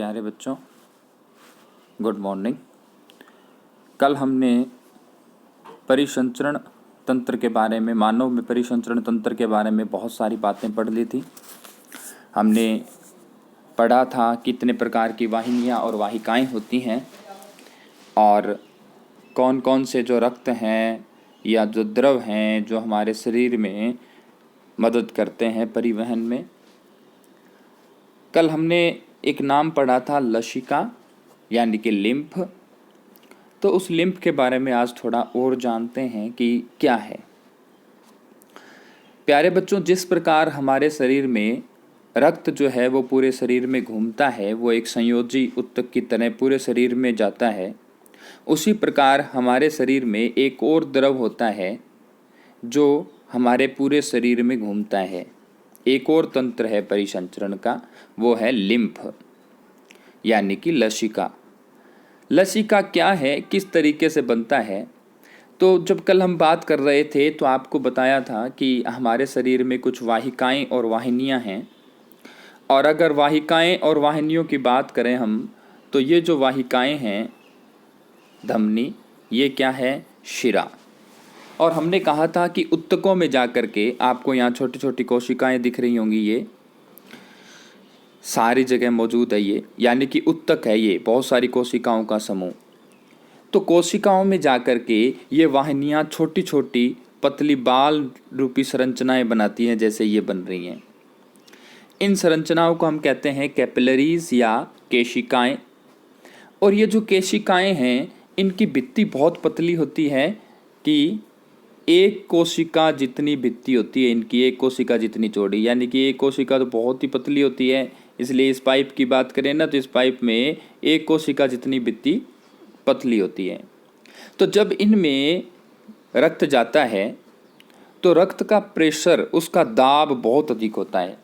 प्यारे बच्चों, good morning. कल हमने परिसंचरण तंत्र के बारे में, मानव में परिसंचरण तंत्र के बारे में बहुत सारी बातें पढ़ ली थी। हमने पढ़ा था कितने प्रकार की वाहिनियाँ और वाहिकाएं होती हैं और कौन कौन से जो रक्त हैं या जो द्रव हैं जो हमारे शरीर में मदद करते हैं परिवहन में। कल हमने एक नाम पढ़ा था लसिका यानी कि लिम्फ। तो उस लिम्फ के बारे में आज थोड़ा और जानते हैं कि क्या है। प्यारे बच्चों, जिस प्रकार हमारे शरीर में रक्त जो है वो पूरे शरीर में घूमता है, वो एक संयोजी ऊतक की तरह पूरे शरीर में जाता है, उसी प्रकार हमारे शरीर में एक और द्रव होता है जो हमारे पूरे शरीर में घूमता है। एक और तंत्र है परिसंचरण का, वो है लिम्फ यानी कि लसिका। लसिका क्या है, किस तरीके से बनता है? तो जब कल हम बात कर रहे थे तो आपको बताया था कि हमारे शरीर में कुछ वाहिकाएं और वाहिनियां हैं, और अगर वाहिकाएं और वाहिनियों की बात करें हम, तो ये जो वाहिकाएं हैं धमनी, ये क्या है, शिरा। और हमने कहा था कि ऊतकों में जाकर के आपको यहाँ छोटी छोटी कोशिकाएं दिख रही होंगी, ये सारी जगह मौजूद है ये, यानी कि ऊतक है ये, बहुत सारी कोशिकाओं का समूह। तो कोशिकाओं में जाकर के ये वाहिनियाँ छोटी छोटी पतली बाल रूपी संरचनाएं बनाती हैं, जैसे ये बन रही हैं। इन संरचनाओं को हम कहते हैं कैपिलरीज या केशिकाएं। और ये जो केशिकाएं हैं इनकी भित्ति बहुत पतली होती है कि एक कोशिका जितनी भित्ति होती है इनकी, एक कोशिका जितनी चौड़ी, यानी कि एक कोशिका तो बहुत ही पतली होती है। इसलिए इस पाइप की बात करें ना, तो इस पाइप में एक कोशिका जितनी भित्ति पतली होती है। तो जब इनमें रक्त जाता है तो रक्त का प्रेशर, उसका दाब बहुत अधिक होता है,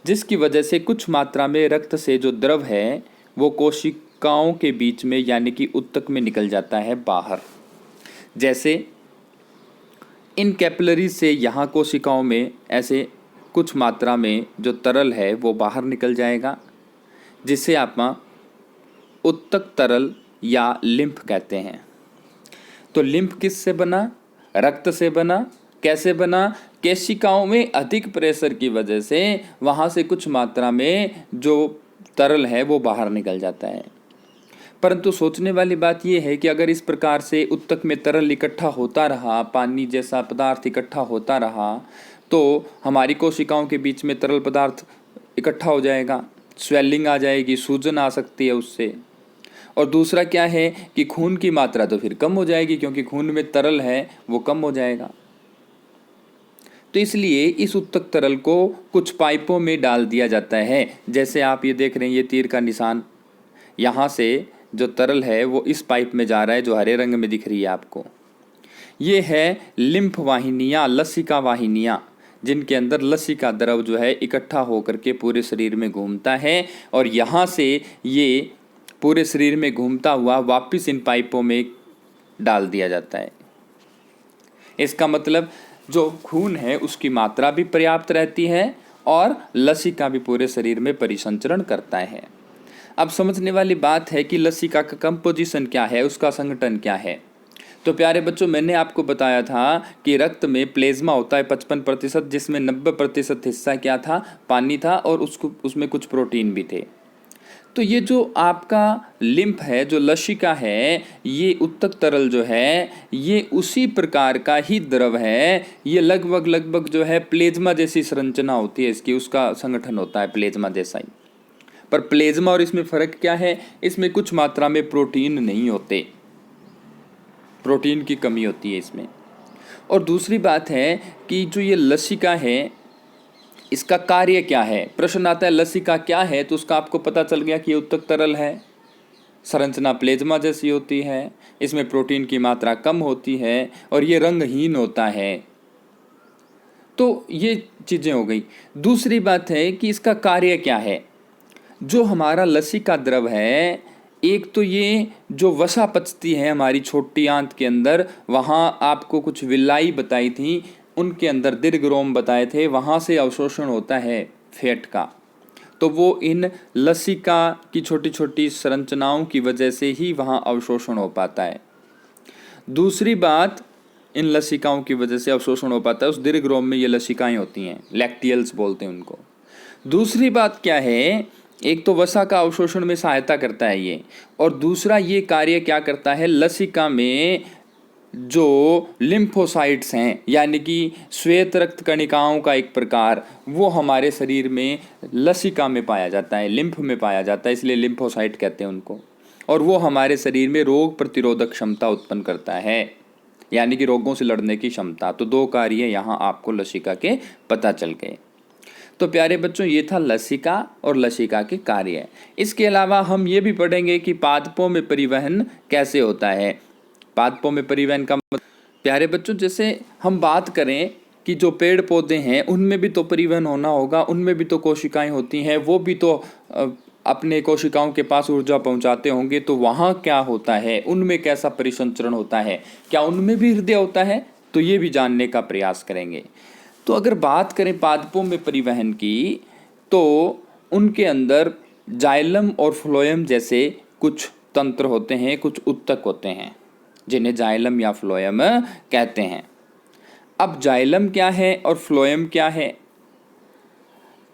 जिसकी वजह से कुछ मात्रा में रक्त से जो द्रव है वो कोशिकाओं के बीच में यानी कि ऊतक में निकल जाता है बाहर। जैसे इन कैपिलरीज से यहाँ कोशिकाओं में ऐसे कुछ मात्रा में जो तरल है वो बाहर निकल जाएगा, जिसे आप ऊतक तरल या लिम्फ कहते हैं। तो लिम्फ किससे बना? रक्त से बना। कैसे बना? केशिकाओं में अधिक प्रेशर की वजह से वहाँ से कुछ मात्रा में जो तरल है वो बाहर निकल जाता है। परंतु सोचने वाली बात यह है कि अगर इस प्रकार से ऊतक में तरल इकट्ठा होता रहा, पानी जैसा पदार्थ इकट्ठा होता रहा, तो हमारी कोशिकाओं के बीच में तरल पदार्थ इकट्ठा हो जाएगा, स्वेलिंग आ जाएगी, सूजन आ सकती है उससे। और दूसरा क्या है कि खून की मात्रा तो फिर कम हो जाएगी, क्योंकि खून में तरल है वो कम हो जाएगा। तो इसलिए इस ऊतक तरल को कुछ पाइपों में डाल दिया जाता है। जैसे आप ये देख रहे हैं, ये तीर का निशान, यहाँ से जो तरल है वो इस पाइप में जा रहा है, जो हरे रंग में दिख रही है आपको। ये है लिम्फ वाहिनियाँ, लसिका वाहिनियाँ, जिनके अंदर लसिका द्रव जो है इकट्ठा होकर के पूरे शरीर में घूमता है, और यहाँ से ये पूरे शरीर में घूमता हुआ वापस इन पाइपों में डाल दिया जाता है। इसका मतलब जो खून है उसकी मात्रा भी पर्याप्त रहती है और लसिका भी पूरे शरीर में परिसंचरण करता है। अब समझने वाली बात है कि लसिका का कंपोजिशन क्या है, उसका संगठन क्या है। तो प्यारे बच्चों, मैंने आपको बताया था कि रक्त में प्लेज्मा होता है 55%, जिसमें 90% हिस्सा क्या था, पानी था, और उसमें कुछ प्रोटीन भी थे। तो ये जो आपका लिम्फ है, जो लसिका है, ये ऊतक तरल जो है, ये उसी प्रकार का ही द्रव है। ये लगभग जो है प्लेज्मा जैसी संरचना होती है इसकी, उसका संगठन होता है प्लेज्मा जैसा ही। पर प्लेज्मा और इसमें फ़र्क क्या है? इसमें कुछ मात्रा में प्रोटीन नहीं होते, प्रोटीन की कमी होती है इसमें। और दूसरी बात है कि जो ये लसिका है, इसका कार्य क्या है? प्रश्न आता है लसिका क्या है, तो उसका आपको पता चल गया कि ये ऊतक तरल है, संरचना प्लेज्मा जैसी होती है, इसमें प्रोटीन की मात्रा कम होती है और ये रंगहीन होता है। तो ये चीज़ें हो गई। दूसरी बात है कि इसका कार्य क्या है। जो हमारा लसिका द्रव है, एक तो ये जो वसा पचती है हमारी छोटी आंत के अंदर, वहाँ आपको कुछ विलाई बताई थी, उनके अंदर दीर्घ रोम बताए थे, वहाँ से अवशोषण होता है फैट का। तो वो इन लसिका की छोटी छोटी संरचनाओं की वजह से ही वहाँ अवशोषण हो पाता है। दूसरी बात, इन लसिकाओं की वजह से अवशोषण हो पाता है, उस दीर्घ रोम में ये लसिकाएं होती हैं, लैक्टियल्स बोलते हैं उनको। दूसरी बात क्या है, एक तो वसा का अवशोषण में सहायता करता है ये, और दूसरा ये कार्य क्या करता है, लसिका में जो लिम्फोसाइट्स हैं यानी कि श्वेत रक्त कणिकाओं का एक प्रकार, वो हमारे शरीर में लसिका में पाया जाता है, लिम्फ में पाया जाता है, इसलिए लिम्फोसाइट कहते हैं उनको। और वो हमारे शरीर में रोग प्रतिरोधक क्षमता उत्पन्न करता है, यानी कि रोगों से लड़ने की क्षमता। तो दो कार्य यहाँ आपको लसिका के पता चल गए। तो प्यारे बच्चों, ये था लसिका और लसिका के कार्य। इसके अलावा हम ये भी पढ़ेंगे कि पादपों में परिवहन कैसे होता है। पादपों में परिवहन का प्यारे बच्चों, जैसे हम बात करें कि जो पेड़ पौधे हैं उनमें भी तो परिवहन होना होगा, उनमें भी तो कोशिकाएं होती हैं, वो भी तो अपने कोशिकाओं के पास ऊर्जा पहुंचाते होंगे। तो वहाँ क्या होता है, उनमें कैसा परिसंचरण होता है, क्या उनमें भी हृदय होता है, तो ये भी जानने का प्रयास करेंगे। तो अगर बात करें पादपों में परिवहन की, तो उनके अंदर जाइलम और फ्लोएम जैसे कुछ तंत्र होते हैं, कुछ उत्तक होते हैं, जिन्हें जाइलम या फ्लोएम कहते हैं। अब जाइलम क्या है और फ्लोएम क्या है?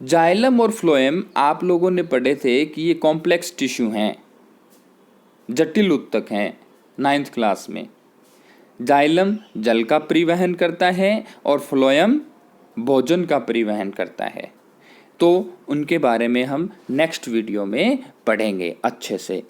जाइलम और फ्लोएम आप लोगों ने पढ़े थे कि ये कॉम्प्लेक्स टिश्यू हैं, जटिल उत्तक हैं 9th क्लास में। जाइलम जल का परिवहन करता है और फ्लोएम भोजन का परिवहन करता है। तो उनके बारे में हम नेक्स्ट वीडियो में पढ़ेंगे अच्छे से।